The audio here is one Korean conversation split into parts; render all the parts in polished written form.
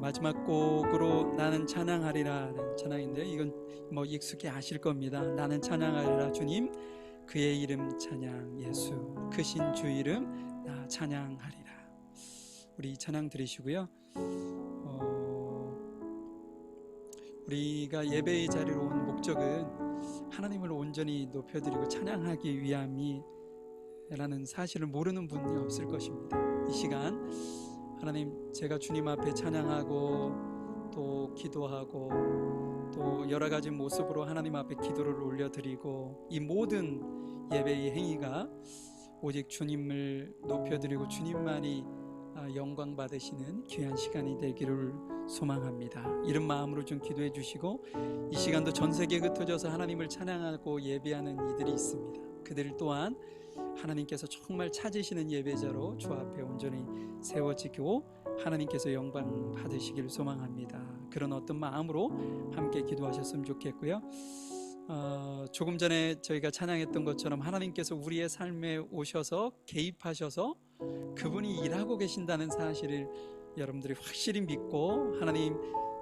마지막 곡으로 나는 찬양하리라는 찬양인데 이건 뭐 익숙히 아실 겁니다. 나는 찬양하리라 주님 그의 이름 찬양 예수 크신 주 이름 나 찬양하리라. 우리 찬양 들으시고요. 우리가 예배의 자리로 온 목적은 하나님을 온전히 높여드리고 찬양하기 위함이라는 사실을 모르는 분이 없을 것입니다. 이 시간 하나님, 제가 주님 앞에 찬양하고 또 기도하고 또 여러 가지 모습으로 하나님 앞에 기도를 올려드리고 이 모든 예배의 행위가 오직 주님을 높여드리고 주님만이 영광 받으시는 귀한 시간이 되기를 소망합니다. 이런 마음으로 좀 기도해 주시고, 이 시간도 전 세계에 흩어져서 하나님을 찬양하고 예배하는 이들이 있습니다. 그들 또한 하나님께서 정말 찾으시는 예배자로 주 앞에 온전히 세워지고 하나님께서 영광 받으시기를 소망합니다. 그런 어떤 마음으로 함께 기도하셨으면 좋겠고요. 조금 전에 저희가 찬양했던 것처럼 하나님께서 우리의 삶에 오셔서 개입하셔서 그분이 일하고 계신다는 사실을 여러분들이 확실히 믿고, 하나님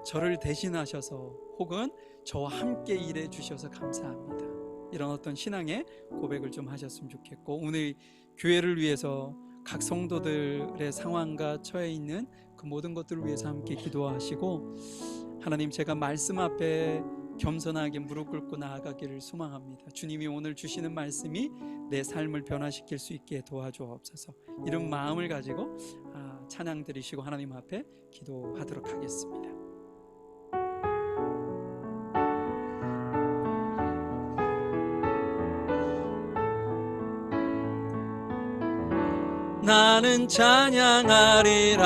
저를 대신하셔서 혹은 저와 함께 일해 주셔서 감사합니다, 이런 어떤 신앙의 고백을 좀 하셨으면 좋겠고, 오늘 교회를 위해서 각 성도들의 상황과 처해 있는 그 모든 것들을 위해서 함께 기도하시고, 하나님 제가 말씀 앞에 겸손하게 무릎 꿇고 나아가기를 소망합니다. 주님이 오늘 주시는 말씀이 내 삶을 변화시킬 수 있게 도와주옵소서. 이런 마음을 가지고 찬양 드리시고 하나님 앞에 기도하도록 하겠습니다. 나는 찬양하리라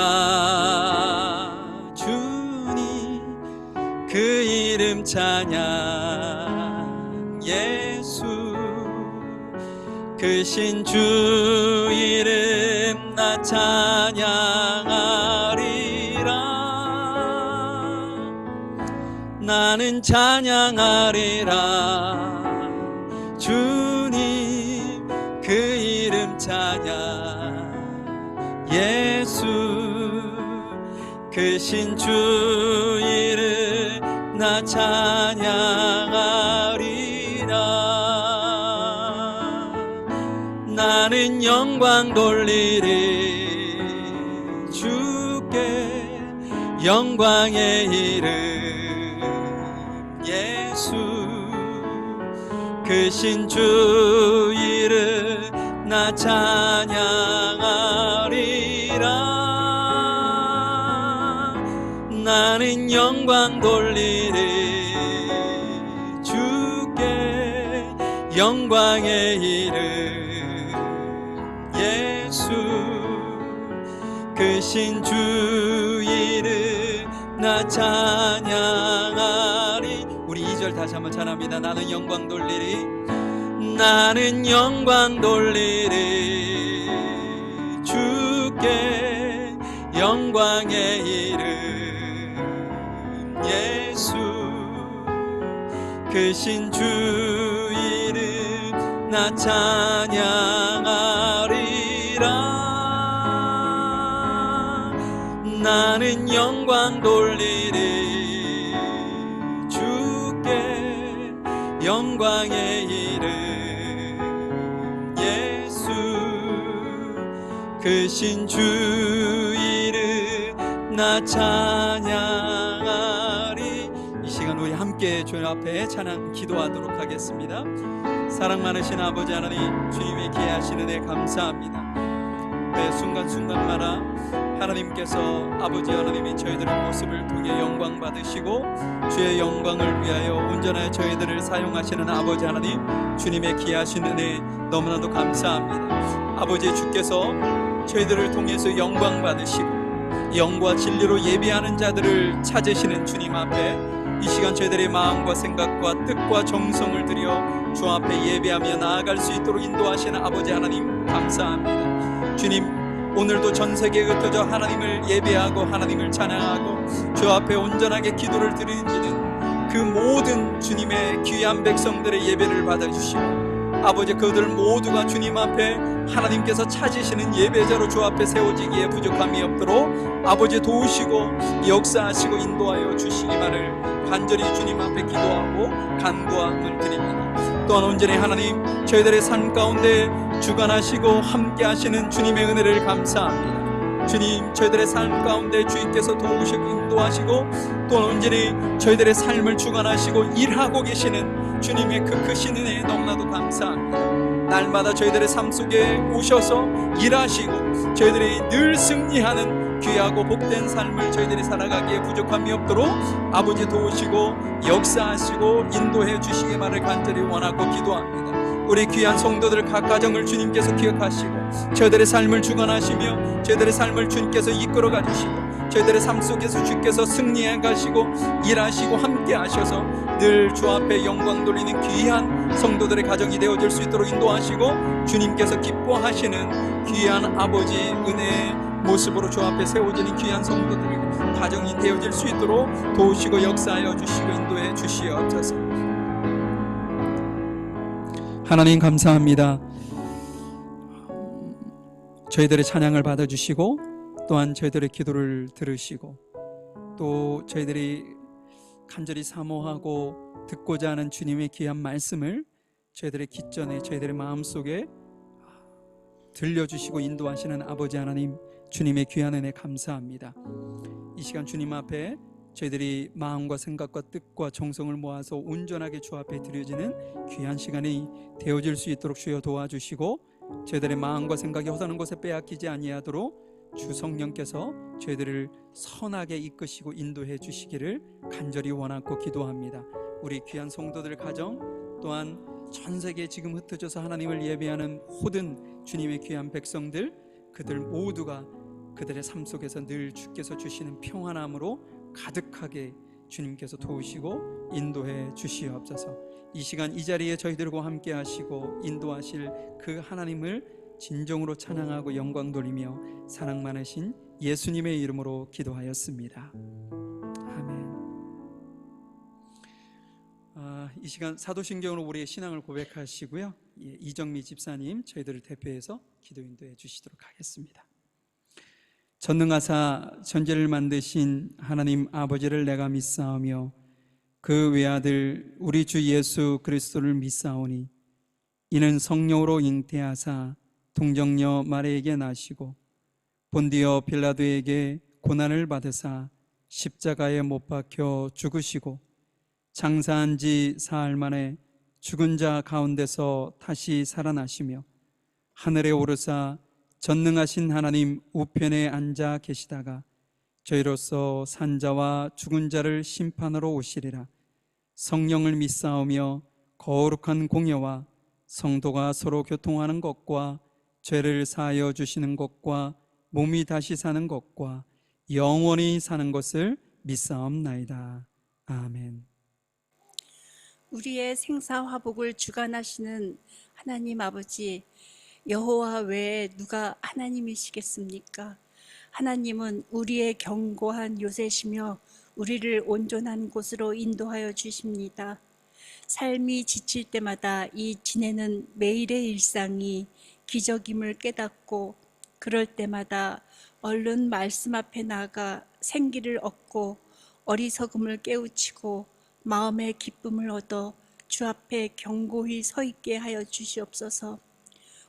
주님 그 이름 찬양 예수 크신 주 이름 나 찬양하리라. 나는 찬양하리라 주님 그 이름 찬양 예수 크신 주 이름 나 찬양하리라. 나는 영광 돌리리 주께 영광의 이름 예수 크신 주 이름 나 찬양하리라. 나는 영광 돌리리 주께 영광의 이름 예수 크신 주 이름 나 찬양하리. 우리 2절 다시 한번 찬합니다. 나는 영광 돌리리 나는 영광 돌리리 주께 영광의 이름 예수 크신 주 이름 나 찬양하리라. 나는 영광 돌리리 주께 영광의 이름 예수 크신 주 이름 나 찬양하리. 이 시간 우리 함께 주님 앞에 찬양 기도하도록 하겠습니다. 사랑 많으신 아버지 하나님, 주님의 귀하신 은혜 감사합니다. 매 순간순간마다 하나님께서 아버지 하나님이 저희들의 모습을 통해 영광 받으시고 주의 영광을 위하여 온전하게 저희들을 사용하시는 아버지 하나님, 주님의 귀하신 은혜 너무나도 감사합니다. 아버지, 주께서 저희들을 통해서 영광 받으시고 영과 진리로 예배하는 자들을 찾으시는 주님 앞에 이 시간 저희들의 마음과 생각과 뜻과 정성을 들여 주 앞에 예배하며 나아갈 수 있도록 인도하시는 아버지 하나님 감사합니다. 주님, 오늘도 전 세계에 흩어져 하나님을 예배하고 하나님을 찬양하고 주 앞에 온전하게 기도를 드리는 그 모든 주님의 귀한 백성들의 예배를 받아주시고 아버지, 그들 모두가 주님 앞에 하나님께서 찾으시는 예배자로 주 앞에 세워지기에 부족함이 없도록 아버지 도우시고 역사하시고 인도하여 주시기만을 간절히 주님 앞에 기도하고 간구함을 드립니다. 또한 온전히 하나님, 저희들의 삶 가운데 주관하시고 함께 하시는 주님의 은혜를 감사합니다. 주님, 저희들의 삶 가운데 주님께서 도우시고 인도하시고 또한 온전히 저희들의 삶을 주관하시고 일하고 계시는 주님의 그 크신 은혜에 너무나도 감사합니다. 날마다 저희들의 삶 속에 오셔서 일하시고 저희들이 늘 승리하는 귀하고 복된 삶을 저희들이 살아가기에 부족함이 없도록 아버지 도우시고 역사하시고 인도해 주시기만을 간절히 원하고 기도합니다. 우리 귀한 성도들 각 가정을 주님께서 기억하시고 저희들의 삶을 주관하시며 저희들의 삶을 주님께서 이끌어가 주시고 저희들의 삶 속에서 주께서 승리해 가시고 일하시고 함께 하셔서 늘 주 앞에 영광 돌리는 귀한 성도들의 가정이 되어질 수 있도록 인도하시고 주님께서 기뻐하시는 귀한 아버지 은혜의 모습으로 주 앞에 세워지는 귀한 성도들의 가정이 되어질 수 있도록 도우시고 역사하여 주시고 인도해 주시옵소서. 하나님 감사합니다. 저희들의 찬양을 받아주시고 또한 저희들의 기도를 들으시고 또 저희들이 간절히 사모하고 듣고자 하는 주님의 귀한 말씀을 저희들의 귓전에 저희들의 마음속에 들려주시고 인도하시는 아버지 하나님, 주님의 귀한 은혜 감사합니다. 이 시간 주님 앞에 저희들이 마음과 생각과 뜻과 정성을 모아서 온전하게 주 앞에 드려지는 귀한 시간이 되어질 수 있도록 주여 도와주시고 저희들의 마음과 생각이 허다는 곳에 빼앗기지 아니하도록 주 성령께서 저희들을 선하게 이끄시고 인도해 주시기를 간절히 원하고 기도합니다. 우리 귀한 성도들 가정 또한 전 세계에 지금 흩어져서 하나님을 예배하는 모든 주님의 귀한 백성들, 그들 모두가 그들의 삶 속에서 늘 주께서 주시는 평안함으로 가득하게 주님께서 도우시고 인도해 주시옵소서. 이 시간 이 자리에 저희들과 함께 하시고 인도하실 그 하나님을 진정으로 찬양하고 영광 돌리며 사랑 많으신 예수님의 이름으로 기도하였습니다. 아멘. 이 시간 사도신경으로 우리의 신앙을 고백하시고요, 이정미 집사님 저희들을 대표해서 기도 인도해 주시도록 하겠습니다. 전능하사 천지를 만드신 하나님 아버지를 내가 믿사오며 그 외아들 우리 주 예수 그리스도를 믿사오니 이는 성령으로 잉태하사 동정녀 마리에게 나시고 본디오 빌라도에게 고난을 받으사 십자가에 못 박혀 죽으시고 장사한 지 사흘 만에 죽은 자 가운데서 다시 살아나시며 하늘에 오르사 전능하신 하나님 우편에 앉아 계시다가 저희로서 산자와 죽은 자를 심판하러 오시리라. 성령을 믿사오며 거룩한 공예와 성도가 서로 교통하는 것과 죄를 사하여 주시는 것과 몸이 다시 사는 것과 영원히 사는 것을 믿사옵나이다. 아멘. 우리의 생사화복을 주관하시는 하나님 아버지, 여호와 외에 누가 하나님이시겠습니까? 하나님은 우리의 견고한 요새시며 우리를 온전한 곳으로 인도하여 주십니다. 삶이 지칠 때마다 이 지내는 매일의 일상이 기적임을 깨닫고 그럴 때마다 얼른 말씀 앞에 나가 생기를 얻고 어리석음을 깨우치고 마음의 기쁨을 얻어 주 앞에 견고히 서 있게 하여 주시옵소서.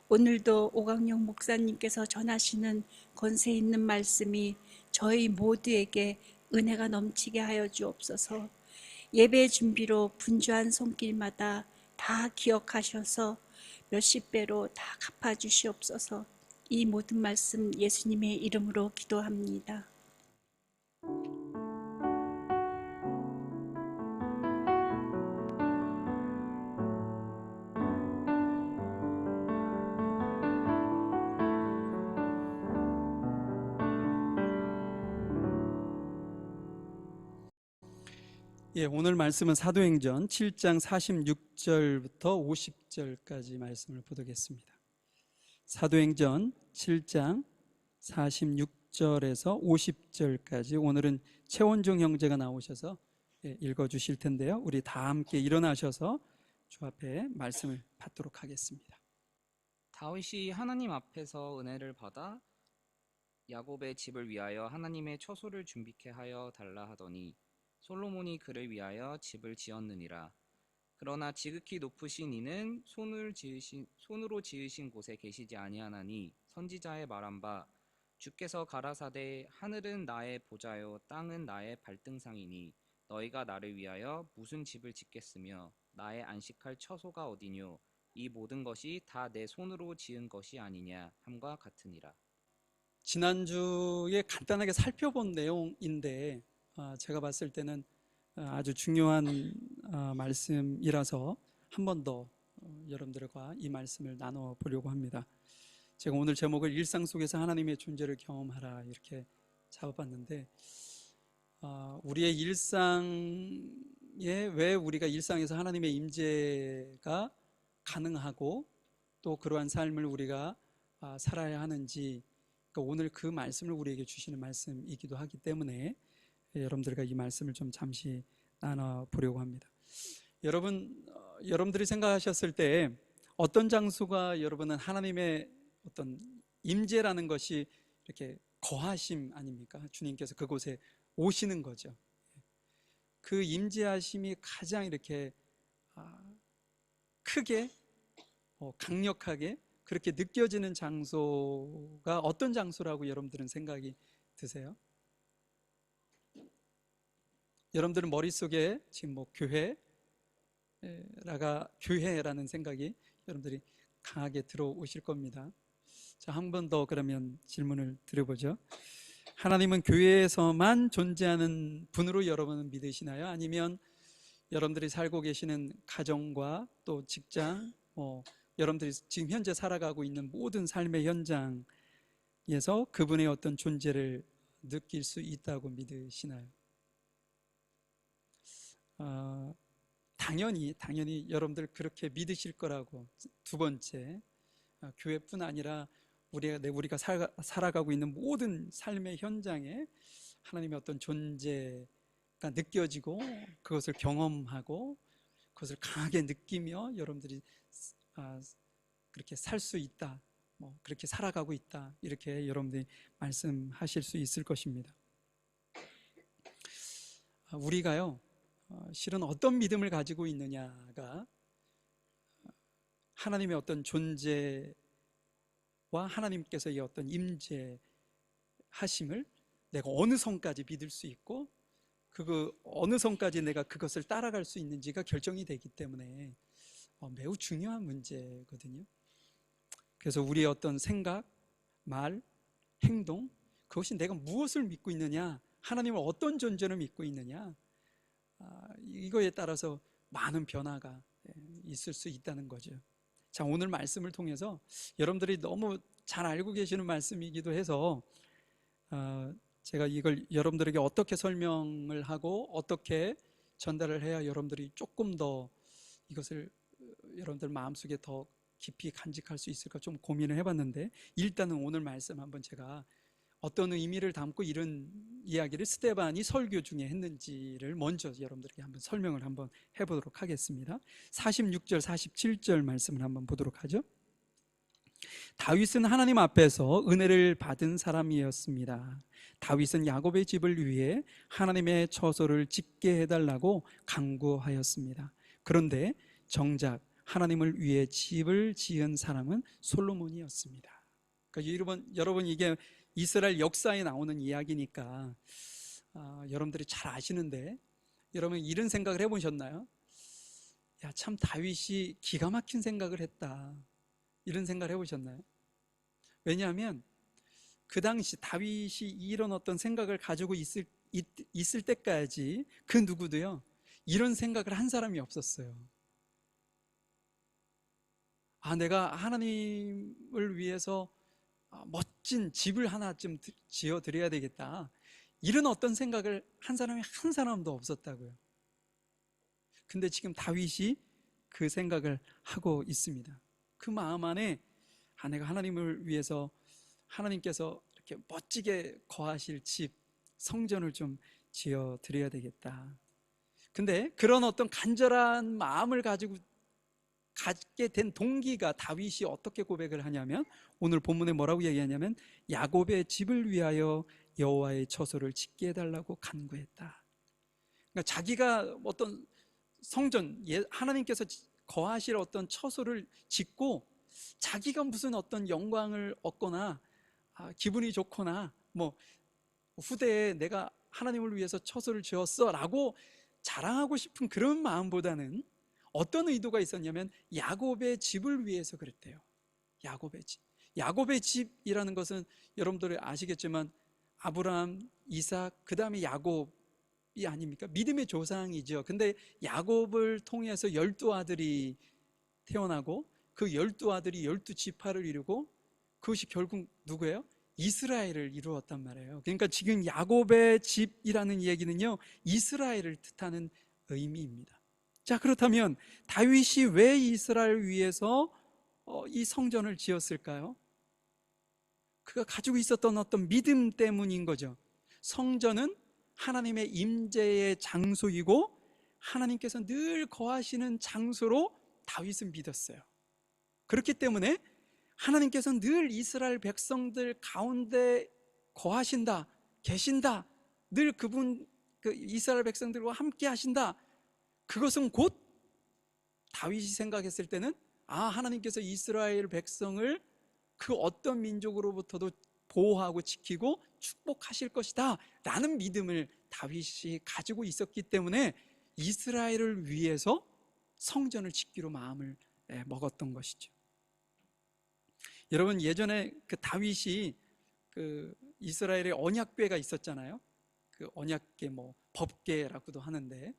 오늘도 오광영 목사님께서 전하시는 권세 있는 말씀이 저희 모두에게 은혜가 넘치게 하여 주옵소서. 예배 준비로 분주한 손길마다 다 기억하셔서 몇십 배로 다 갚아주시옵소서. 이 모든 말씀 예수님의 이름으로 기도합니다. 오늘 말씀은 사도행전 7장 46절부터 50절까지 말씀을 보도겠습니다. 사도행전 7장 46절에서 50절까지 오늘은 최원종 형제가 나오셔서 읽어주실 텐데요, 우리 다 함께 일어나셔서 주 앞에 말씀을 받도록 하겠습니다. 다윗이 하나님 앞에서 은혜를 받아 야곱의 집을 위하여 하나님의 처소를 준비케 하여 달라 하더니 솔로몬이 그를 위하여 집을 지었느니라. 그러나 지극히 높으신 이는 손으로 지으신 곳에 계시지 아니하나니 선지자의 말한 바 주께서 가라사대 하늘은 나의 보좌요 땅은 나의 발등상이니 너희가 나를 위하여 무슨 집을 짓겠으며 나의 안식할 처소가 어디뇨 이 모든 것이 다 내 손으로 지은 것이 아니냐 함과 같으니라. 지난주에 간단하게 살펴본 내용인데 제가 봤을 때는 아주 중요한 말씀이라서 한 번 더 여러분들과 이 말씀을 나눠보려고 합니다. 제가 오늘 제목을 일상 속에서 하나님의 존재를 경험하라 이렇게 잡아봤는데 우리의 일상에 왜 우리가 일상에서 하나님의 임재가 가능하고 또 그러한 삶을 우리가 살아야 하는지 오늘 그 말씀을 우리에게 주시는 말씀이기도 하기 때문에 여러분들과 이 말씀을 좀 잠시 나눠보려고 합니다. 여러분들이 생각하셨을 때 어떤 장소가 여러분은 하나님의 어떤 임재라는 것이 이렇게 거하심 아닙니까? 주님께서 그곳에 오시는 거죠. 그 임재하심이 가장 이렇게 크게 강력하게 그렇게 느껴지는 장소가 어떤 장소라고 여러분들은 생각이 드세요? 여러분들은 머릿속에 지금 교회라는 생각이 여러분들이 강하게 들어오실 겁니다. 자, 한 번 더 그러면 질문을 드려보죠. 하나님은 교회에서만 존재하는 분으로 여러분은 믿으시나요? 아니면 여러분들이 살고 계시는 가정과 또 직장, 여러분들이 지금 현재 살아가고 있는 모든 삶의 현장에서 그분의 어떤 존재를 느낄 수 있다고 믿으시나요? 당연히 여러분들 그렇게 믿으실 거라고. 두 번째, 교회뿐 아니라 우리가 살아가고 있는 모든 삶의 현장에 하나님의 어떤 존재가 느껴지고 그것을 경험하고 그것을 강하게 느끼며 여러분들이 그렇게 살 수 있다, 그렇게 살아가고 있다, 이렇게 여러분들이 말씀하실 수 있을 것입니다. 우리가요, 실은 어떤 믿음을 가지고 있느냐가 하나님의 어떤 존재와 하나님께서의 어떤 임재하심을 내가 어느 선까지 믿을 수 있고 어느 선까지 내가 그것을 따라갈 수 있는지가 결정이 되기 때문에 매우 중요한 문제거든요. 그래서 우리의 어떤 생각, 말, 행동, 그것이 내가 무엇을 믿고 있느냐, 하나님을 어떤 존재로 믿고 있느냐, 이거에 따라서 많은 변화가 있을 수 있다는 거죠. 자, 오늘 말씀을 통해서 여러분들이 너무 잘 알고 계시는 말씀이기도 해서 제가 이걸 여러분들에게 어떻게 설명을 하고 어떻게 전달을 해야 여러분들이 조금 더 이것을 여러분들 마음속에 더 깊이 간직할 수 있을까 좀 고민을 해봤는데, 일단은 오늘 말씀 한번 제가 어떤 의미를 담고 이런 이야기를 스데반이 설교 중에 했는지를 먼저 여러분들에게 한번 설명을 한번 해보도록 하겠습니다. 46절 47절 말씀을 한번 보도록 하죠. 다윗은 하나님 앞에서 은혜를 받은 사람이었습니다. 다윗은 야곱의 집을 위해 하나님의 처소를 짓게 해달라고 간구하였습니다. 그런데 정작 하나님을 위해 집을 지은 사람은 솔로몬이었습니다. 그러니까 여러분 이게 이스라엘 역사에 나오는 이야기니까 여러분들이 잘 아시는데, 여러분 이런 생각을 해보셨나요? 야, 참 다윗이 기가 막힌 생각을 했다, 이런 생각을 해보셨나요? 왜냐하면 그 당시 다윗이 이런 어떤 생각을 가지고 있을 때까지 그 누구도요 이런 생각을 한 사람이 없었어요. 내가 하나님을 위해서 멋진 집을 하나쯤 지어 드려야 되겠다, 이런 어떤 생각을 한 사람이 한 사람도 없었다고요. 근데 지금 다윗이 그 생각을 하고 있습니다. 그 마음 안에 내가 하나님을 위해서 하나님께서 이렇게 멋지게 거하실 집, 성전을 좀 지어 드려야 되겠다. 근데 그런 어떤 간절한 마음을 가지고 갖게 된 동기가 다윗이 어떻게 고백을 하냐면 오늘 본문에 뭐라고 얘기하냐면 야곱의 집을 위하여 여호와의 처소를 짓게 해달라고 간구했다. 그러니까 자기가 어떤 성전, 하나님께서 거하실 어떤 처소를 짓고 자기가 무슨 어떤 영광을 얻거나 기분이 좋거나 뭐 후대에 내가 하나님을 위해서 처소를 지었어 라고 자랑하고 싶은 그런 마음보다는 어떤 의도가 있었냐면 야곱의 집을 위해서 그랬대요. 야곱의 집. 야곱의 집이라는 것은 여러분들이 아시겠지만 아브라함, 이삭, 그 다음에 야곱이 아닙니까? 믿음의 조상이죠. 근데 야곱을 통해서 12아들이 태어나고 그 12아들이 12지파를 이루고 그것이 결국 누구예요? 이스라엘을 이루었단 말이에요. 그러니까 지금 야곱의 집이라는 얘기는요, 이스라엘을 뜻하는 의미입니다. 자, 그렇다면 다윗이 왜 이스라엘을 위해서 이 성전을 지었을까요? 그가 가지고 있었던 어떤 믿음 때문인 거죠. 성전은 하나님의 임재의 장소이고 하나님께서 늘 거하시는 장소로 다윗은 믿었어요. 그렇기 때문에 하나님께서 늘 이스라엘 백성들 가운데 거하신다, 계신다, 늘 이스라엘 백성들과 함께 하신다. 그것은 곧 다윗이 생각했을 때는 하나님께서 이스라엘 백성을 그 어떤 민족으로부터도 보호하고 지키고 축복하실 것이다 라는 믿음을 다윗이 가지고 있었기 때문에 이스라엘을 위해서 성전을 짓기로 마음을 먹었던 것이죠. 여러분, 예전에 그 다윗이 그 이스라엘의 언약궤가 있었잖아요. 그 언약궤, 법궤라고도 하는데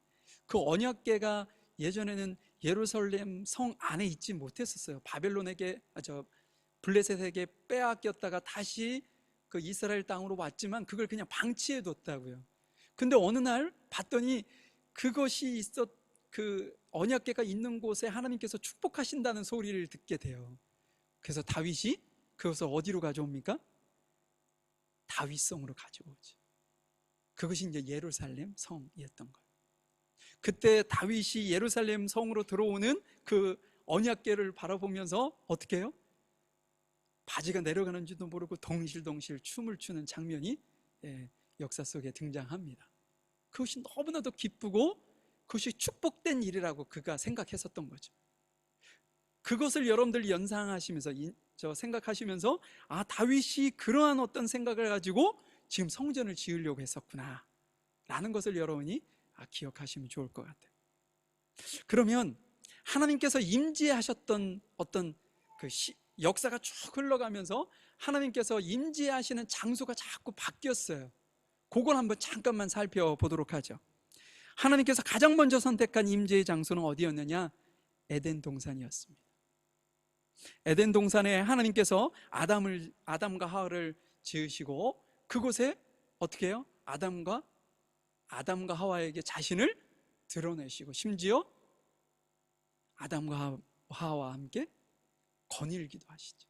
그 언약궤가 예전에는 예루살렘 성 안에 있지 못했었어요. 블레셋에게 빼앗겼다가 다시 그 이스라엘 땅으로 왔지만 그걸 그냥 방치해 뒀다고요. 근데 어느 날 봤더니 그것이 그 언약궤가 있는 곳에 하나님께서 축복하신다는 소리를 듣게 돼요. 그래서 다윗이 그것을 어디로 가져옵니까? 다윗성으로 가져오죠. 그것이 이제 예루살렘 성이었던 거예요. 그때 다윗이 예루살렘 성으로 들어오는 그 언약궤를 바라보면서 어떻게 해요? 바지가 내려가는지도 모르고 덩실덩실 춤을 추는 장면이 역사 속에 등장합니다. 그것이 너무나도 기쁘고 그것이 축복된 일이라고 그가 생각했었던 거죠. 그것을 여러분들 연상하시면서 생각하시면서 다윗이 그러한 어떤 생각을 가지고 지금 성전을 지으려고 했었구나 라는 것을 여러분이 기억하시면 좋을 것 같아요. 그러면 하나님께서 임재하셨던 어떤 역사가 쭉 흘러가면서 하나님께서 임재하시는 장소가 자꾸 바뀌었어요. 그걸 한번 잠깐만 살펴보도록 하죠. 하나님께서 가장 먼저 선택한 임재의 장소는 어디였느냐? 에덴 동산이었습니다. 에덴 동산에 하나님께서 아담과 하와를 지으시고 그곳에 어떻게 해요? 아담과 하와에게 자신을 드러내시고 심지어 아담과 하와와 함께 거닐기도 하시죠.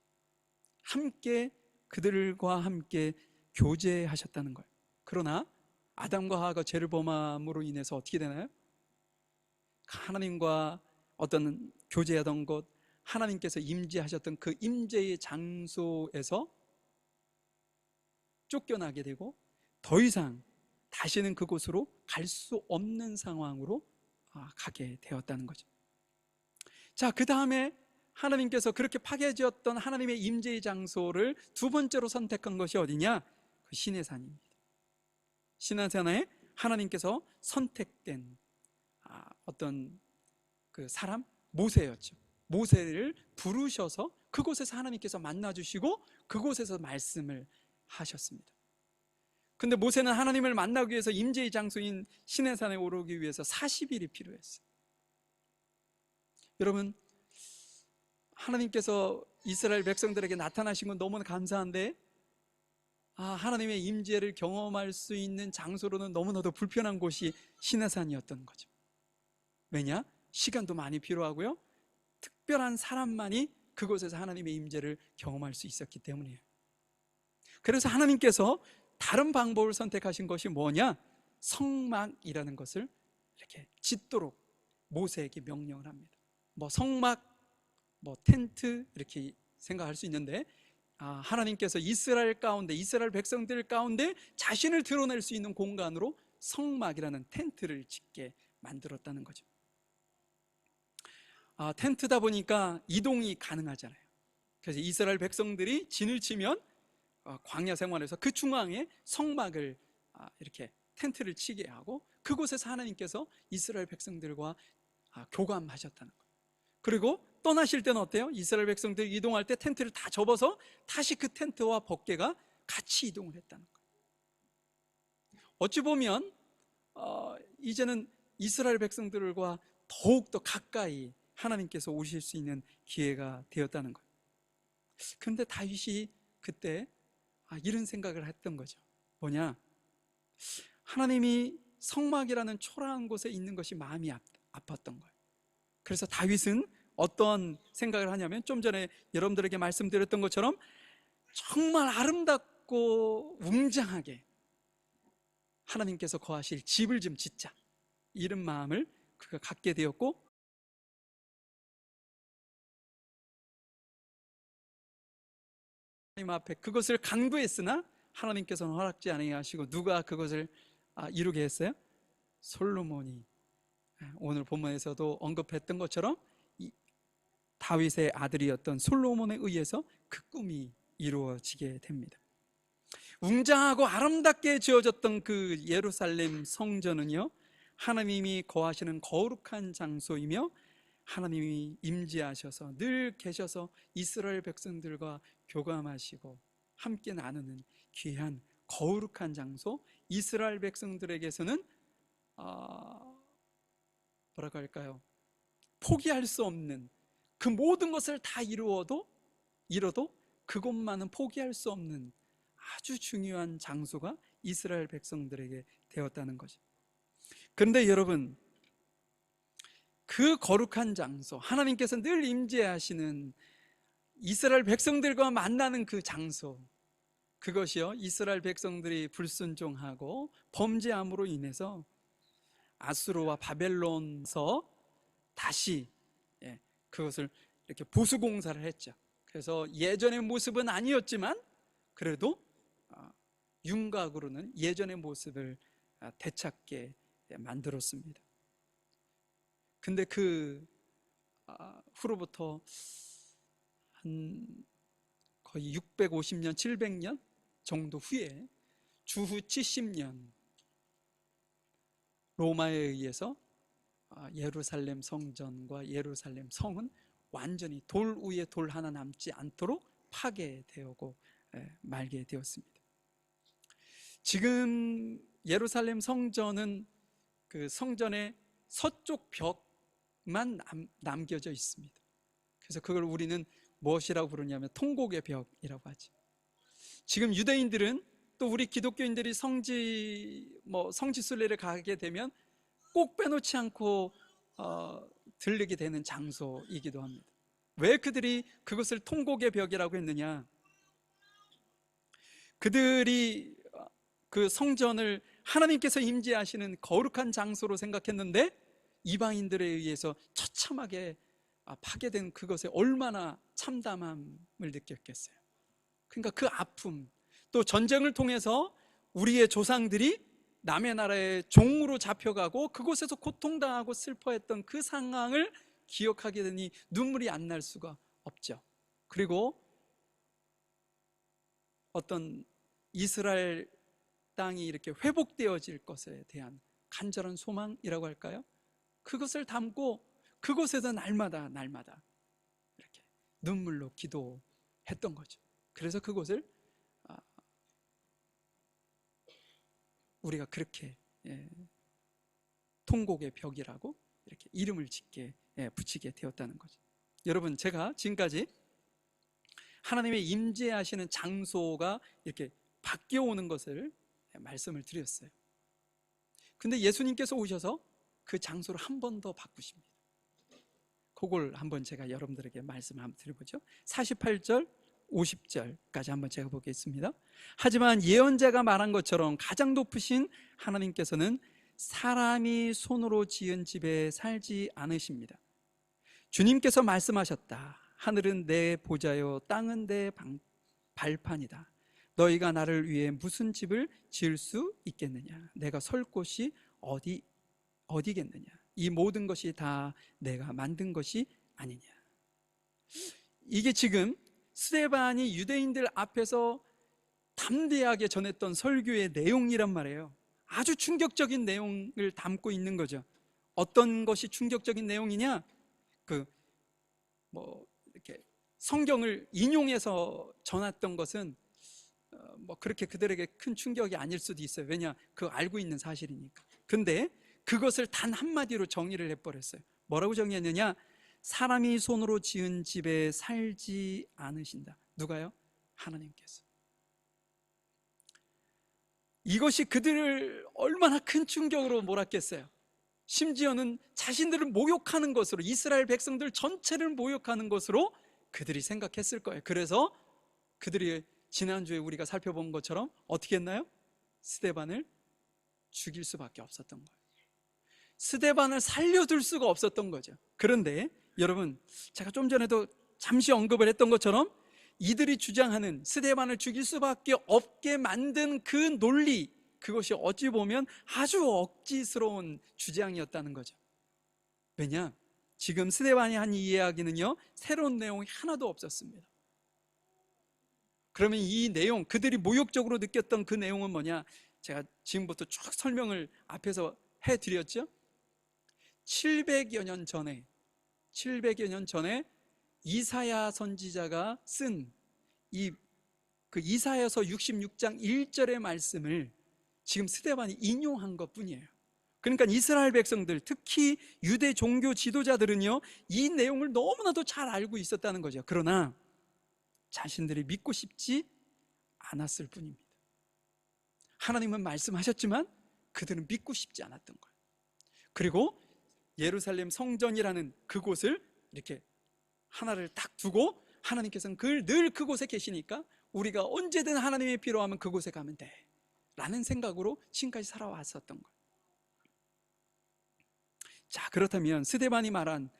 함께 그들과 함께 교제하셨다는 거예요. 그러나 아담과 하와가 죄를 범함으로 인해서 어떻게 되나요? 하나님과 어떤 교제하던 곳, 하나님께서 임재하셨던 그 임재의 장소에서 쫓겨나게 되고 더 이상 다시는 그곳으로 갈 수 없는 상황으로 가게 되었다는 거죠. 자, 그 다음에 하나님께서 그렇게 파괴지었던 하나님의 임재의 장소를 두 번째로 선택한 것이 어디냐? 그 시내산입니다. 시내산에 하나님께서 선택된 어떤 그 사람, 모세였죠. 모세를 부르셔서 그곳에서 하나님께서 만나주시고 그곳에서 말씀을 하셨습니다. 근데 모세는 하나님을 만나기 위해서 임재의 장소인 시내산에 오르기 위해서 40일이 필요했어요. 여러분, 하나님께서 이스라엘 백성들에게 나타나신 건 너무나 감사한데 하나님의 임재를 경험할 수 있는 장소로는 너무나도 불편한 곳이 시내산이었던 거죠. 왜냐? 시간도 많이 필요하고요, 특별한 사람만이 그곳에서 하나님의 임재를 경험할 수 있었기 때문이에요. 그래서 하나님께서 다른 방법을 선택하신 것이 뭐냐? 성막이라는 것을 이렇게 짓도록 모세에게 명령을 합니다. 성막 뭐 텐트 이렇게 생각할 수 있는데, 하나님께서 이스라엘 가운데, 이스라엘 백성들 가운데 자신을 드러낼 수 있는 공간으로 성막이라는 텐트를 짓게 만들었다는 거죠. 텐트다 보니까 이동이 가능하잖아요. 그래서 이스라엘 백성들이 진을 치면 광야 생활에서 그 중앙에 성막을 이렇게 텐트를 치게 하고, 그곳에서 하나님께서 이스라엘 백성들과 교감하셨다는 거예요. 그리고 떠나실 때는 어때요? 이스라엘 백성들이 이동할 때 텐트를 다 접어서 다시 그 텐트와 법궤가 같이 이동을 했다는 거예요. 어찌 보면 이제는 이스라엘 백성들과 더욱더 가까이 하나님께서 오실 수 있는 기회가 되었다는 거예요. 그런데 다윗이 그때 이런 생각을 했던 거죠. 뭐냐? 하나님이 성막이라는 초라한 곳에 있는 것이 마음이 아팠던 거예요. 그래서 다윗은 어떤 생각을 하냐면, 좀 전에 여러분들에게 말씀드렸던 것처럼 정말 아름답고 웅장하게 하나님께서 거하실 집을 좀 짓자, 이런 마음을 그가 갖게 되었고, 하나님 앞에 그것을 간구했으나 하나님께서는 허락지 아니하시고, 누가 그것을 이루게 했어요? 솔로몬이. 오늘 본문에서도 언급했던 것처럼 다윗의 아들이었던 솔로몬에 의해서 그 꿈이 이루어지게 됩니다. 웅장하고 아름답게 지어졌던 그 예루살렘 성전은요, 하나님이 거하시는 거룩한 장소이며 하나님이 임재하셔서 늘 계셔서 이스라엘 백성들과 교감하시고 함께 나누는 귀한 거룩한 장소, 이스라엘 백성들에게서는 뭐라고 할까요? 포기할 수 없는, 그 모든 것을 다 이뤄도 그것만은 포기할 수 없는 아주 중요한 장소가 이스라엘 백성들에게 되었다는 거죠. 그런데 여러분, 그 거룩한 장소, 하나님께서 늘 임재하시는 이스라엘 백성들과 만나는 그 장소, 그것이요, 이스라엘 백성들이 불순종하고 범죄함으로 인해서 아수르와 바벨론서 다시 그것을 이렇게 보수공사를 했죠. 그래서 예전의 모습은 아니었지만 그래도 윤곽으로는 예전의 모습을 되찾게 만들었습니다. 근데 그 후로부터 한 거의 650년, 700년 정도 후에 주후 70년 로마에 의해서 예루살렘 성전과 예루살렘 성은 완전히 돌 위에 돌 하나 남지 않도록 파괴되고 말게 되었습니다. 지금 예루살렘 성전은 그 성전의 서쪽 벽만 남겨져 있습니다. 그래서 그걸 우리는 무엇이라고 부르냐면 통곡의 벽이라고 하죠. 지금 유대인들은, 또 우리 기독교인들이 성지 순례를 가게 되면 꼭 빼놓지 않고 들르게 되는 장소이기도 합니다. 왜 그들이 그것을 통곡의 벽이라고 했느냐? 그들이 그 성전을 하나님께서 임재하시는 거룩한 장소로 생각했는데 이방인들에 의해서 처참하게 파괴된 그것에 얼마나 참담함을 느꼈겠어요. 그러니까 그 아픔, 또 전쟁을 통해서 우리의 조상들이 남의 나라의 종으로 잡혀가고 그곳에서 고통당하고 슬퍼했던 그 상황을 기억하게 되니 눈물이 안 날 수가 없죠. 그리고 어떤 이스라엘 땅이 이렇게 회복되어질 것에 대한 간절한 소망이라고 할까요? 그것을 담고 그곳에서 날마다 이렇게 눈물로 기도했던 거죠. 그래서 그곳을 우리가 그렇게 통곡의 벽이라고 이렇게 이름을 붙이게 되었다는 거죠. 여러분, 제가 지금까지 하나님의 임재하시는 장소가 이렇게 바뀌어 오는 것을 말씀을 드렸어요. 근데 예수님께서 오셔서 그 장소를 한 번 더 바꾸십니다. 그걸 한번 제가 여러분들에게 말씀을 한번 드려보죠. 48절 50절까지 한번 제가 보겠습니다. 하지만 예언자가 말한 것처럼 가장 높으신 하나님께서는 사람이 손으로 지은 집에 살지 않으십니다. 주님께서 말씀하셨다. 하늘은 내 보좌요 땅은 내 발판이다. 너희가 나를 위해 무슨 집을 지을 수 있겠느냐? 내가 설 곳이 어디겠느냐? 이 모든 것이 다 내가 만든 것이 아니냐? 이게 지금 스데반이 유대인들 앞에서 담대하게 전했던 설교의 내용이란 말이에요. 아주 충격적인 내용을 담고 있는 거죠. 어떤 것이 충격적인 내용이냐? 이렇게 성경을 인용해서 전했던 것은 그렇게 그들에게 큰 충격이 아닐 수도 있어요. 왜냐? 알고 있는 사실이니까. 근데 그것을 단 한마디로 정의를 해버렸어요. 뭐라고 정의했느냐? 사람이 손으로 지은 집에 살지 않으신다. 누가요? 하나님께서. 이것이 그들을 얼마나 큰 충격으로 몰았겠어요. 심지어는 자신들을 모욕하는 것으로, 이스라엘 백성들 전체를 모욕하는 것으로 그들이 생각했을 거예요. 그래서 그들이 지난주에 우리가 살펴본 것처럼 어떻게 했나요? 스데반을 죽일 수밖에 없었던 거예요. 스데반을 살려둘 수가 없었던 거죠. 그런데 여러분, 제가 좀 전에도 잠시 언급을 했던 것처럼 이들이 주장하는 스데반을 죽일 수밖에 없게 만든 그 논리, 그것이 어찌 보면 아주 억지스러운 주장이었다는 거죠. 왜냐? 지금 스데반이 한 이 이야기는요, 새로운 내용이 하나도 없었습니다. 그러면 이 내용, 그들이 모욕적으로 느꼈던 그 내용은 뭐냐? 제가 지금부터 쭉 설명을 앞에서 해드렸죠. 700여 년 전에 이사야 선지자가 쓴 이사야서 66장 1절의 말씀을 지금 스데반이 인용한 것 뿐이에요. 그러니까 이스라엘 백성들, 특히 유대 종교 지도자들은요, 이 내용을 너무나도 잘 알고 있었다는 거죠. 그러나 자신들이 믿고 싶지 않았을 뿐입니다. 하나님은 말씀하셨지만 그들은 믿고 싶지 않았던 거예요. 그리고 예루살렘 성전이라는 그곳을 이렇게 하나를 딱 두고 하나님께서는 늘 그곳에 계시니까 우리가 언제든 하나님이 필요하면 그곳에 가면 돼 라는 생각으로 지금까지 살아왔었던 거예요. 자, 그렇다면 스데반이 말한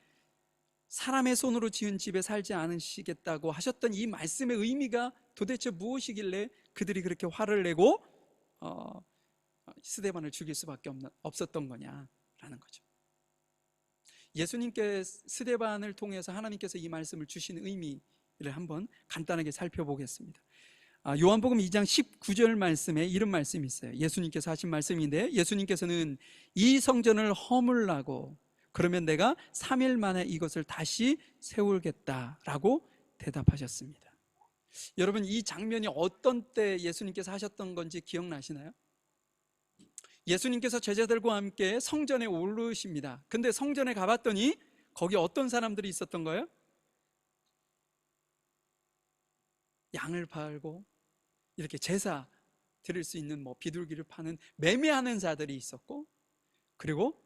사람의 손으로 지은 집에 살지 않으시겠다고 하셨던 이 말씀의 의미가 도대체 무엇이길래 그들이 그렇게 화를 내고 스데반을 죽일 수밖에 없었던 거냐라는 거죠. 예수님께 스데반을 통해서 하나님께서 이 말씀을 주신 의미를 한번 간단하게 살펴보겠습니다. 요한복음 2장 19절 말씀에 이런 말씀이 있어요. 예수님께서 하신 말씀인데, 예수님께서는 이 성전을 허물라고, 그러면 내가 3일 만에 이것을 다시 세우겠다라고 대답하셨습니다. 여러분, 이 장면이 어떤 때 예수님께서 하셨던 건지 기억나시나요? 예수님께서 제자들과 함께 성전에 오르십니다. 근데 성전에 가봤더니 거기 어떤 사람들이 있었던 거예요? 양을 팔고 이렇게 제사 드릴 수 있는 비둘기를 파는 매매하는 자들이 있었고, 그리고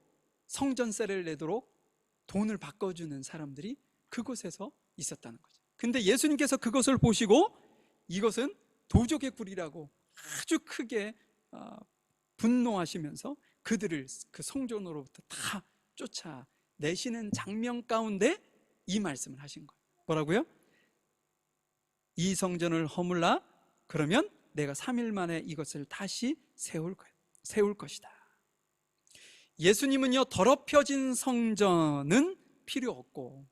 성전세를 내도록 돈을 바꿔주는 사람들이 그곳에서 있었다는 거죠. 근데 예수님께서 그것을 보시고 이것은 도적의 굴이라고 아주 크게 분노하시면서 그들을 그 성전으로부터 다 쫓아내시는 장면 가운데 이 말씀을 하신 거예요. 뭐라고요? 이 성전을 허물라, 그러면 내가 3일 만에 이것을 다시 세울 것이다. 예수님은요, 더럽혀진 성전은 필요 없고,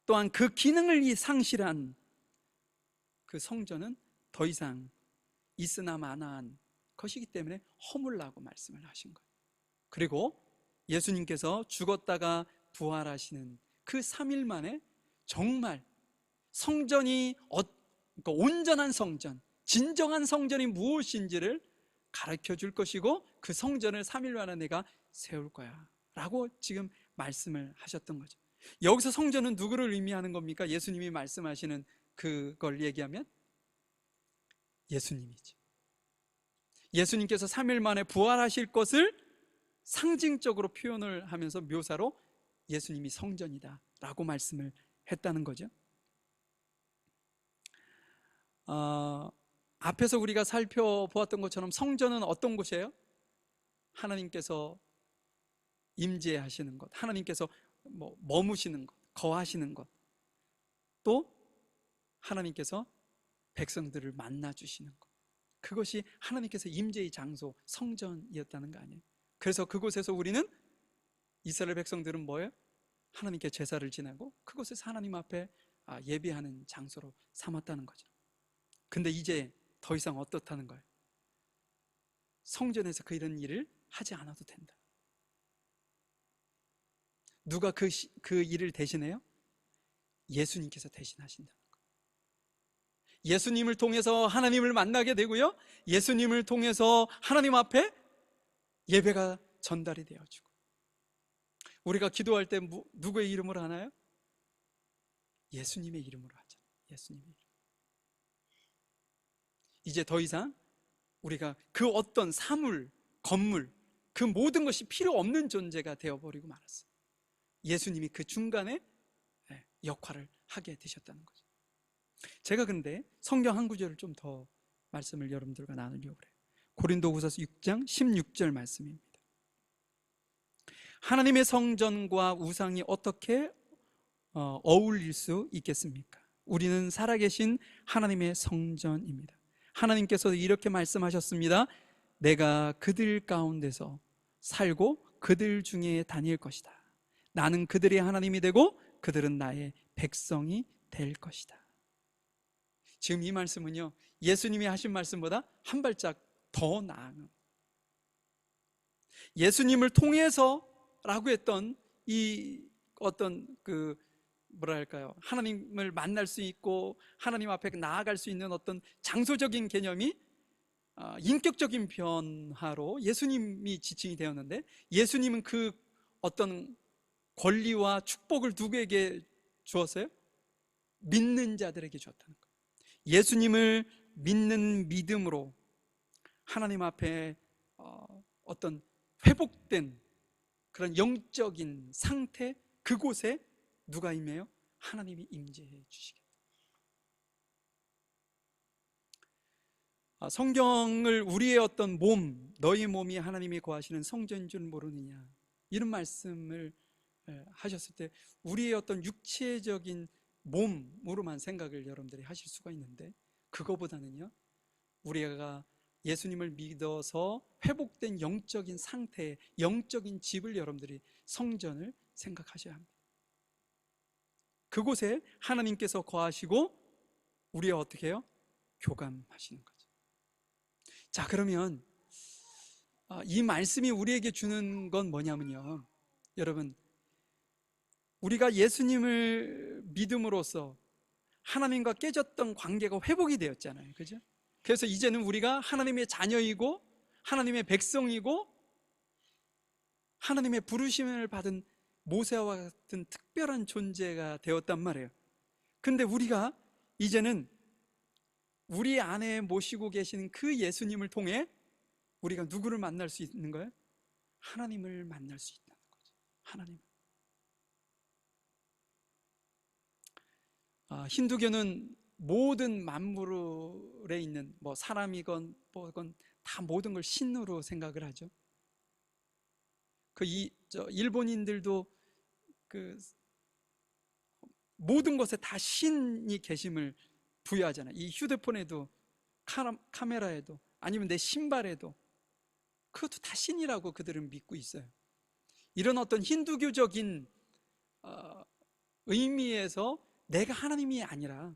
또한 그 기능을 상실한 그 성전은 더 이상 있으나 마나한 것이기 때문에 허물라고 말씀을 하신 거예요. 그리고 예수님께서 죽었다가 부활하시는 그 3일 만에 정말 성전이 그러니까 온전한 성전, 진정한 성전이 무엇인지를 가르쳐 줄 것이고, 그 성전을 3일 만에 내가 세울 거야 라고 지금 말씀을 하셨던 거죠. 여기서 성전은 누구를 의미하는 겁니까? 예수님이 말씀하시는 그걸 얘기하면 예수님이죠. 예수님께서 3일 만에 부활하실 것을 상징적으로 표현을 하면서 묘사로 예수님이 성전이다 라고 말씀을 했다는 거죠. 앞에서 우리가 살펴보았던 것처럼 성전은 어떤 곳이에요? 하나님께서 임재하시는 것, 하나님께서 머무시는 것, 거하시는 것, 또 하나님께서 백성들을 만나 주시는 것, 그것이 하나님께서 임재의 장소 성전이었다는 거 아니에요? 그래서 그곳에서 우리는, 이스라엘 백성들은 뭐예요? 하나님께 제사를 지내고 그곳에서 하나님 앞에 예배하는 장소로 삼았다는 거죠. 근데 이제 더 이상 어떻다는 거예요? 성전에서 이런 일을 하지 않아도 된다. 누가 그 일을 대신해요? 예수님께서 대신하신다는 거예요. 예수님을 통해서 하나님을 만나게 되고요, 예수님을 통해서 하나님 앞에 예배가 전달이 되어지고, 우리가 기도할 때 누구의 이름으로 하나요? 예수님의 이름으로 하죠. 예수님의 이름. 이제 더 이상 우리가 그 어떤 사물, 건물, 그 모든 것이 필요 없는 존재가 되어버리고 말았어요. 예수님이 그 중간에 역할을 하게 되셨다는 거죠. 제가 근데 성경 한 구절을 좀 더 말씀을 여러분들과 나누려고 그래요. 고린도후서서 6장 16절 말씀입니다. 하나님의 성전과 우상이 어떻게 어울릴 수 있겠습니까? 우리는 살아계신 하나님의 성전입니다. 하나님께서 이렇게 말씀하셨습니다. 내가 그들 가운데서 살고 그들 중에 다닐 것이다. 나는 그들의 하나님이 되고 그들은 나의 백성이 될 것이다. 지금 이 말씀은요, 예수님이 하신 말씀보다 한 발짝 더 나은, 예수님을 통해서라고 했던 이 어떤 뭐랄까요, 하나님을 만날 수 있고 하나님 앞에 나아갈 수 있는 어떤 장소적인 개념이 인격적인 변화로 예수님이 지칭이 되었는데, 예수님은 그 어떤 권리와 축복을 누구에게 주었어요? 믿는 자들에게 주었다는 거예요. 예수님을 믿는 믿음으로 하나님 앞에 어떤 회복된 그런 영적인 상태, 그곳에 누가 임해요? 하나님이 임재해 주시겠다. 성경을 우리의 어떤 몸, 너희 몸이 하나님이 거하시는 성전인 줄 모르느냐, 이런 말씀을 하셨을 때 우리의 어떤 육체적인 몸으로만 생각을 여러분들이 하실 수가 있는데, 그거보다는요, 우리가 예수님을 믿어서 회복된 영적인 상태, 영적인 집을 여러분들이 성전을 생각하셔야 합니다. 그곳에 하나님께서 거하시고 우리와 어떻게 해요? 교감하시는 거죠. 자, 그러면 이 말씀이 우리에게 주는 건 뭐냐면요, 여러분, 우리가 예수님을 믿음으로써 하나님과 깨졌던 관계가 회복이 되었잖아요. 그죠? 그래서 이제는 우리가 하나님의 자녀이고 하나님의 백성이고 하나님의 부르심을 받은 모세와 같은 특별한 존재가 되었단 말이에요. 근데 우리가 이제는 우리 안에 모시고 계시는 그 예수님을 통해 우리가 누구를 만날 수 있는 거예요? 하나님을 만날 수 있다는 거죠. 하나님을. 힌두교는 모든 만물에 있는 사람이건 뭐건 다 모든 걸 신으로 생각을 하죠. 일본인들도 모든 것에 다 신이 계심을 부여하잖아요. 이 휴대폰에도, 카메라에도, 아니면 내 신발에도, 그것도 다 신이라고 그들은 믿고 있어요. 이런 어떤 힌두교적인 의미에서 내가 하나님이 아니라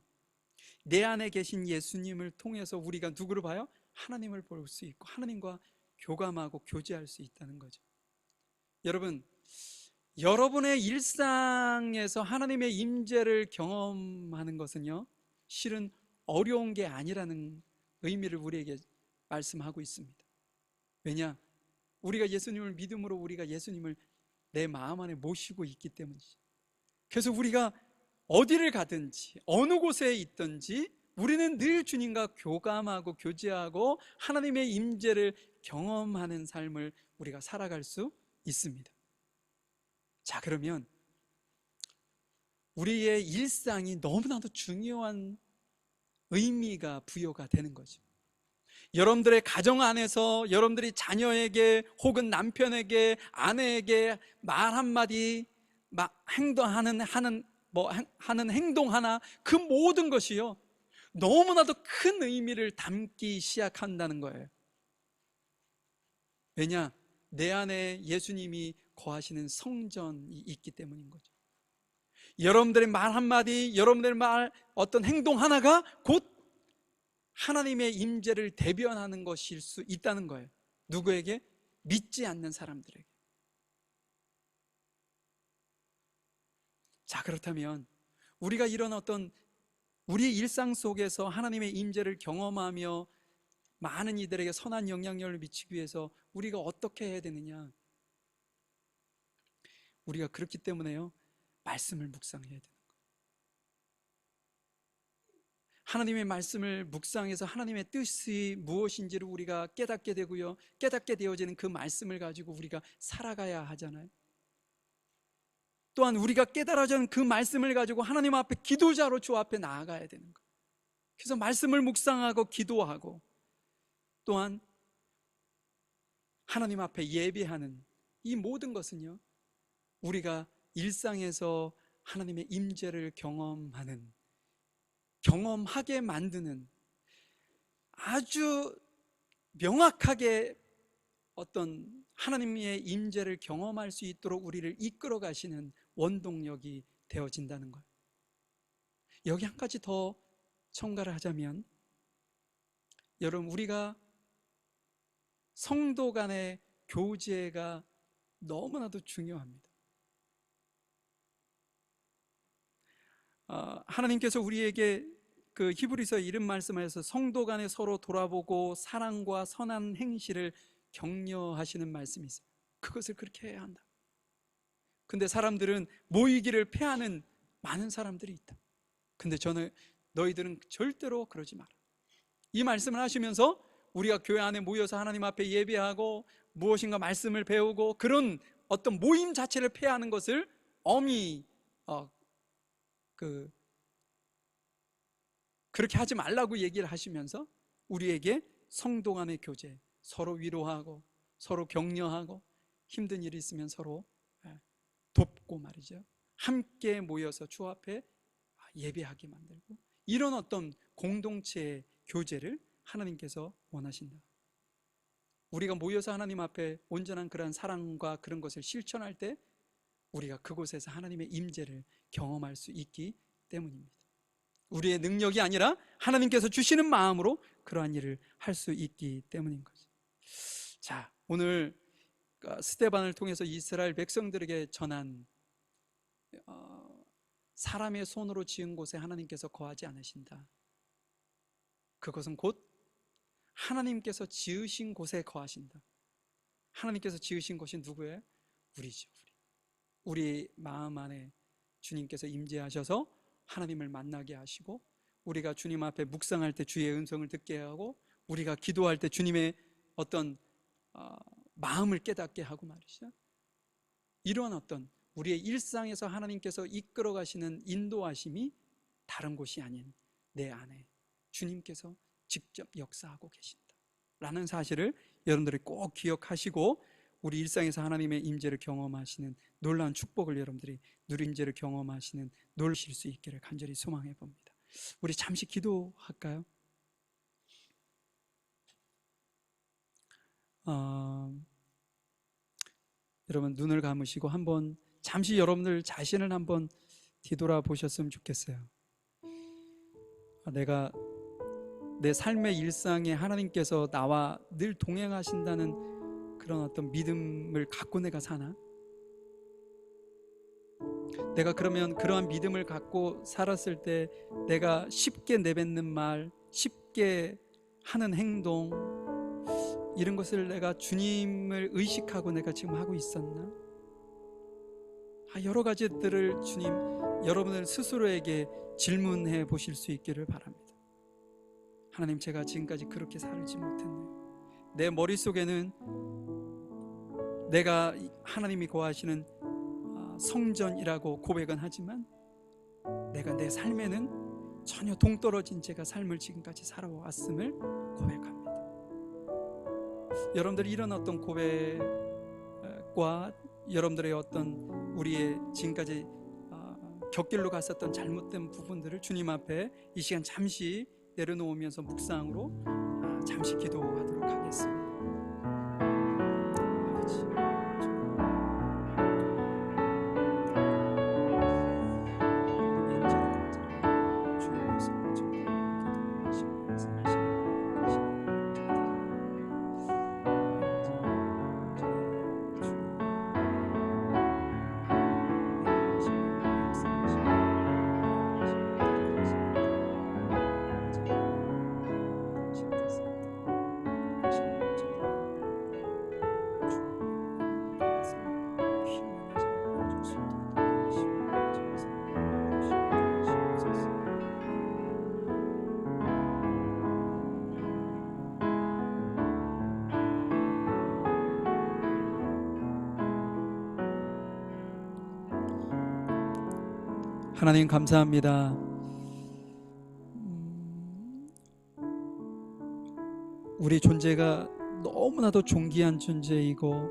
내 안에 계신 예수님을 통해서 우리가 누구를 봐요? 하나님을 볼 수 있고 하나님과 교감하고 교제할 수 있다는 거죠. 여러분, 여러분의 일상에서 하나님의 임재를 경험하는 것은요, 실은 어려운 게 아니라는 의미를 우리에게 말씀하고 있습니다. 왜냐? 우리가 예수님을 믿음으로 우리가 예수님을 내 마음 안에 모시고 있기 때문이죠. 그래서 우리가 어디를 가든지 어느 곳에 있든지 우리는 늘 주님과 교감하고 교제하고 하나님의 임재를 경험하는 삶을 우리가 살아갈 수 있습니다. 자, 그러면 우리의 일상이 너무나도 중요한 의미가 부여가 되는 거죠. 여러분들의 가정 안에서 여러분들이 자녀에게 혹은 남편에게, 아내에게 말 한마디, 행동하는 뭐 하는 행동 하나, 그 모든 것이요 너무나도 큰 의미를 담기 시작한다는 거예요. 왜냐? 내 안에 예수님이 거하시는 성전이 있기 때문인 거죠. 여러분들의 말 한마디, 여러분들의 말 어떤 행동 하나가 곧 하나님의 임재를 대변하는 것일 수 있다는 거예요. 누구에게? 믿지 않는 사람들에게. 자, 그렇다면 우리가 이런 어떤 우리의 일상 속에서 하나님의 임재를 경험하며 많은 이들에게 선한 영향력을 미치기 위해서 우리가 어떻게 해야 되느냐? 우리가 그렇기 때문에요, 말씀을 묵상해야 되는 거예요. 하나님의 말씀을 묵상해서 하나님의 뜻이 무엇인지를 우리가 깨닫게 되고요, 깨닫게 되어지는 그 말씀을 가지고 우리가 살아가야 하잖아요. 또한 우리가 깨달아진 그 말씀을 가지고 하나님 앞에 기도자로 주 앞에 나아가야 되는 거예요. 그래서 말씀을 묵상하고 기도하고 또한 하나님 앞에 예배하는 이 모든 것은요, 우리가 일상에서 하나님의 임재를 경험하게 만드는 아주 명확하게 어떤 하나님의 임재를 경험할 수 있도록 우리를 이끌어 가시는 원동력이 되어진다는 거예요. 여기 한 가지 더 첨가를 하자면, 여러분, 우리가 성도 간의 교제가 너무나도 중요합니다. 하나님께서 우리에게 그 히브리서 이런 말씀하셔서 성도 간에 서로 돌아보고 사랑과 선한 행실을 격려하시는 말씀이 있어요. 그것을 그렇게 해야 한다. 근데 사람들은 모이기를 패하는 많은 사람들이 있다. 근데 저는 너희들은 절대로 그러지 마라. 이 말씀을 하시면서 우리가 교회 안에 모여서 하나님 앞에 예배하고 무엇인가 말씀을 배우고 그런 어떤 모임 자체를 패하는 것을 엄히 그렇게 하지 말라고 얘기를 하시면서 우리에게 성도 간의 교제, 서로 위로하고 서로 격려하고 힘든 일이 있으면 서로 돕고 말이죠, 함께 모여서 주 앞에 예배하게 만들고, 이런 어떤 공동체의 교제를 하나님께서 원하신다. 우리가 모여서 하나님 앞에 온전한 그러한 사랑과 그런 것을 실천할 때 우리가 그곳에서 하나님의 임재를 경험할 수 있기 때문입니다. 우리의 능력이 아니라 하나님께서 주시는 마음으로 그러한 일을 할 수 있기 때문인 거죠. 자, 오늘 스데반을 통해서 이스라엘 백성들에게 전한 사람의 손으로 지은 곳에 하나님께서 거하지 않으신다. 그것은 곧 하나님께서 지으신 곳에 거하신다. 하나님께서 지으신 곳이 누구예요? 우리죠. 우리 마음 안에 주님께서 임재하셔서 하나님을 만나게 하시고, 우리가 주님 앞에 묵상할 때 주의 음성을 듣게 하고, 우리가 기도할 때 주님의 어떤 마음을 깨닫게 하고 말이죠. 이러한 어떤 우리의 일상에서 하나님께서 이끌어 가시는 인도하심이 다른 곳이 아닌 내 안에 주님께서 직접 역사하고 계신다 라는 사실을 여러분들이 꼭 기억하시고, 우리 일상에서 하나님의 임재를 경험하시는 놀라운 축복을 여러분들이 누리 임재를 경험하시는 놀실 수 있기를 간절히 소망해 봅니다. 우리 잠시 기도할까요? 여러분 눈을 감으시고 한번 잠시 여러분들 자신을 한번 뒤돌아 보셨으면 좋겠어요. 내가 내 삶의 일상에 하나님께서 나와 늘 동행하신다는 그런 어떤 믿음을 갖고 내가 사나? 내가 그러면 그러한 믿음을 갖고 살았을 때 내가 쉽게 내뱉는 말, 쉽게 하는 행동, 이런 것을 내가 주님을 의식하고 내가 지금 하고 있었나? 여러 가지들을 주님, 여러분들 스스로에게 질문해 보실 수 있기를 바랍니다. 하나님, 제가 지금까지 그렇게 살지 못했네요. 내 머릿속에는 내가 하나님이 거하시는 성전이라고 고백은 하지만 내가 내 삶에는 전혀 동떨어진 제가 삶을 지금까지 살아왔음을 고백합니다. 여러분들이 이런 어떤 고백과 여러분들의 어떤 우리의 지금까지 곁길로 갔었던 잘못된 부분들을 주님 앞에 이 시간 잠시 내려놓으면서 묵상으로 잠시 기도하도록 하겠습니다. 하나님 감사합니다. 우리 존재가 너무나도 존귀한 존재이고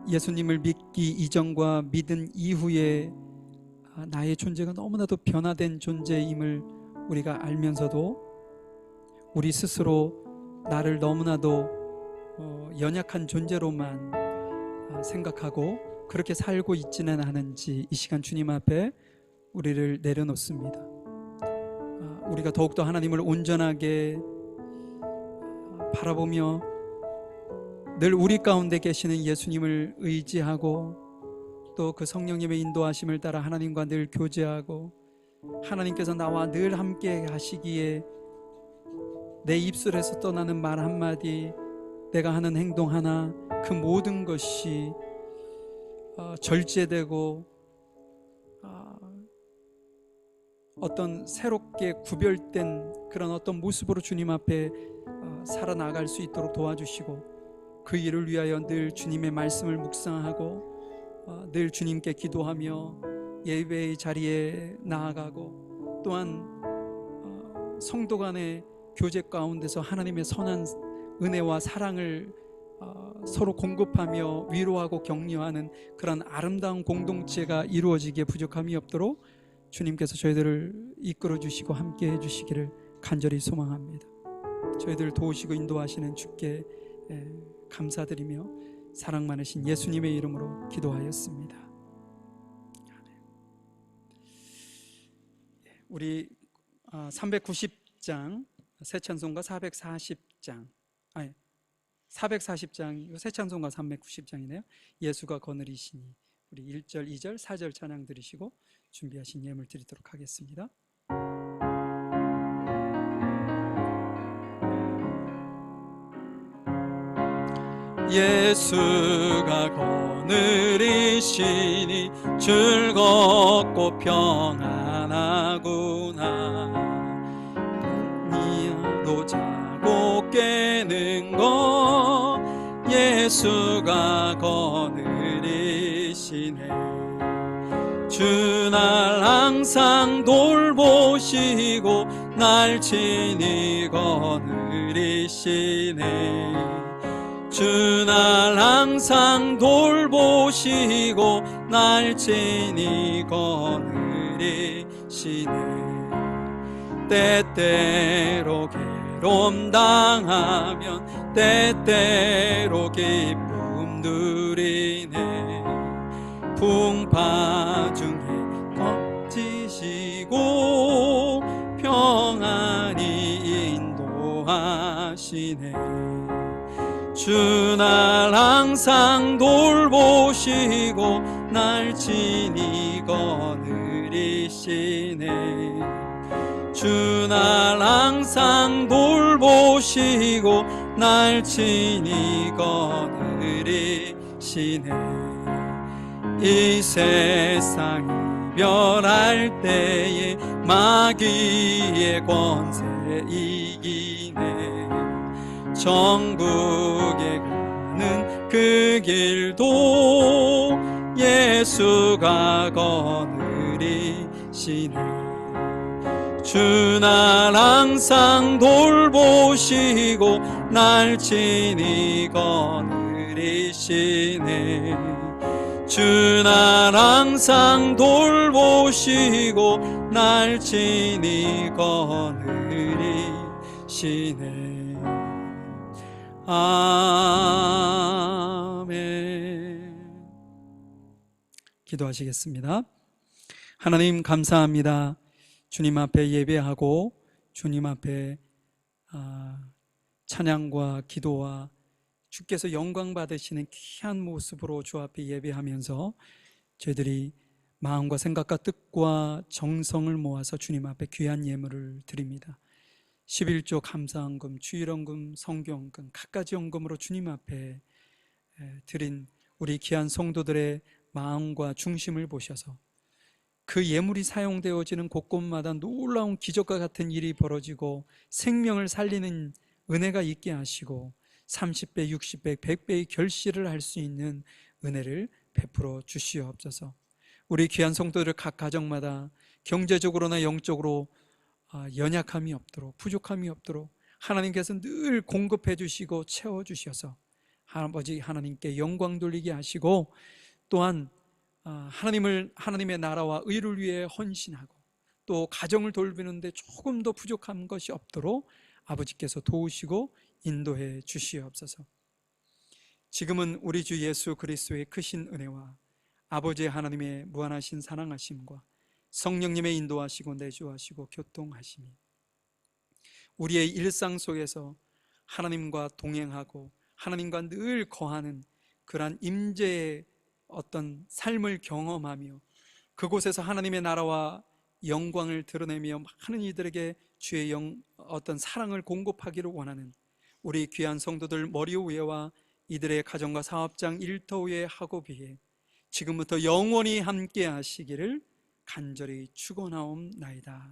예수님을 믿기 이전과 믿은 이후에 나의 존재가 너무나도 변화된 존재임을 우리가 알면서도 우리 스스로 나를 너무나도 연약한 존재로만 생각하고 그렇게 살고 있지는 않은지 이 시간 주님 앞에 우리를 내려놓습니다. 우리가 더욱더 하나님을 온전하게 바라보며 늘 우리 가운데 계시는 예수님을 의지하고 또 그 성령님의 인도하심을 따라 하나님과 늘 교제하고 하나님께서 나와 늘 함께 하시기에 내 입술에서 떠나는 말 한마디, 내가 하는 행동 하나, 그 모든 것이 절제되고 어떤 새롭게 구별된 그런 어떤 모습으로 주님 앞에 살아나갈 수 있도록 도와주시고 그 일을 위하여 늘 주님의 말씀을 묵상하고 늘 주님께 기도하며 예배의 자리에 나아가고 또한 성도 간의 교제 가운데서 하나님의 선한 은혜와 사랑을 서로 공급하며 위로하고 격려하는 그런 아름다운 공동체가 이루어지기에 부족함이 없도록 주님께서 저희들을 이끌어 주시고 함께 해 주시기를 간절히 소망합니다. 저희들을 도우시고 인도하시는 주께 감사드리며 사랑 많으신 예수님의 이름으로 기도하였습니다. 우리 390장 새 찬송가 440장 440장 새 찬송가 390장이네요. 예수가 거느리시니 우리 1절, 2절, 4절 찬양 들으시고 준비하신 예물 드리도록 하겠습니다. 예수가 거느리시니 즐겁고 평안하구나. 니야로 자고 깨는 것 예수가 거느리시네. 주 날 항상 돌보시고 날 친히 거느리시네. 주 날 항상 돌보시고 날 친히 거느리시네. 때때로 괴로움 당하면 때때로 기쁨 누리네. 풍파 중에 거치시고 평안히 인도하시네. 주 날 항상 돌보시고 날 친히 거느리시네. 주 날 항상 돌보시고 날 친히 거느리시네. 이 세상 이별할 때에 마귀의 권세 이기네. 천국에 가는 그 길도 예수가 거느리시네. 주 날 항상 돌보시고 날 친히 거느리시네. 주 날 항상 돌보시고 날 친히 거느리시네. 아멘. 기도하시겠습니다. 하나님 감사합니다. 주님 앞에 예배하고 주님 앞에 찬양과 기도와 주께서 영광 받으시는 귀한 모습으로 주 앞에 예배하면서 저희들이 마음과 생각과 뜻과 정성을 모아서 주님 앞에 귀한 예물을 드립니다. 11조 감사헌금, 주일헌금, 성교헌금, 갖가지 헌금으로 주님 앞에 드린 우리 귀한 성도들의 마음과 중심을 보셔서 그 예물이 사용되어지는 곳곳마다 놀라운 기적과 같은 일이 벌어지고 생명을 살리는 은혜가 있게 하시고 30배, 60배, 100배의 결실을 할 수 있는 은혜를 베풀어 주시옵소서. 우리 귀한 성도들 각 가정마다 경제적으로나 영적으로 연약함이 없도록, 부족함이 없도록 하나님께서 늘 공급해 주시고 채워 주셔서 아버지 하나님께 영광 돌리게 하시고, 또한 하나님의 나라와 의를 위해 헌신하고 또 가정을 돌보는데 조금 더 부족한 것이 없도록 아버지께서 도우시고 인도해 주시옵소서. 지금은 우리 주 예수 그리스도의 크신 은혜와 아버지 하나님의 무한하신 사랑하심과 성령님의 인도하시고 내주하시고 교통하심이 우리의 일상 속에서 하나님과 동행하고 하나님과 늘 거하는 그러한 임재의 어떤 삶을 경험하며 그곳에서 하나님의 나라와 영광을 드러내며 많은 이들에게 주의 어떤 사랑을 공급하기를 원하는 우리 귀한 성도들 머리 위에와 이들의 가정과 사업장 일터 위에 학업위에 지금부터 영원히 함께 하시기를 간절히 축원하옵나이다.